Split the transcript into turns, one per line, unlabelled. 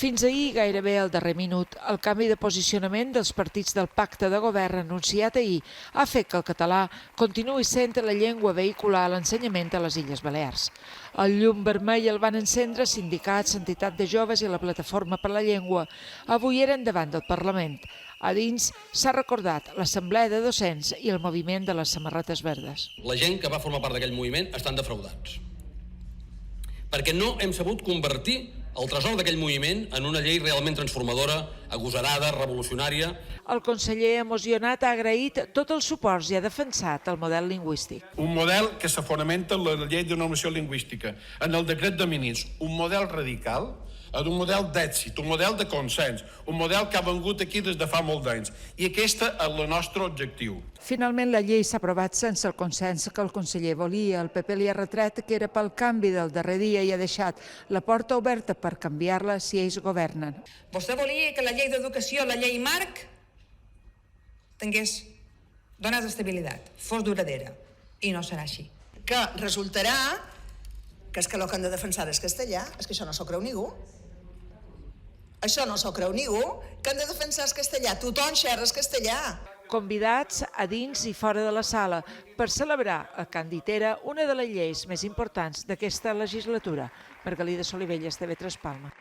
Fins ahir, gairebé al darrer minut, el canvi de posicionament dels partits del pacte de govern anunciat ahir ha fet que el català continuï sent la llengua vehicular a l'ensenyament a les Illes Balears. El llum vermell el van encendre sindicats, entitats de joves i la Plataforma per la Llengua. Avui eren davant del Parlament. A dins s'ha recordat l'Assemblea de Docents i el moviment de les samarretes verdes.
La gent que va formar part d'aquell moviment estan defraudats, perquè no hem sabut convertir el tresor d'aquell moviment en una llei realment transformadora, agosarada, revolucionària.
El conseller emocionat ha agraït tots els suports i ha defensat el model lingüístic.
Un model que se fonamenta en la llei de normació lingüística, en el decret de mínims, un model radical, un model d'èxit, un model de consens, un model que ha vengut aquí des de fa molt d'anys. I aquest és el nostre objectiu.
Finalment, la llei s'ha aprovat sense el consens que el conseller volia. El PP li ha retret que era pel canvi del darrer dia i ha deixat la porta oberta per canviar-la si ells governen.
Vostè volia que la llei d'educació, la llei marc, donés estabilitat, fos duradera, i no serà així.
Que resultarà que és que el que han de defensar és castellà, és que això no s'ho creu ningú. Això no s'ho creu ningú, que han de defensar el castellà, tothom xerra el castellà.
Convidats a dins i fora de la sala per celebrar a Can Ditera una de les lleis més importants d'aquesta legislatura. Margalida Solivelles, TV3 Palma.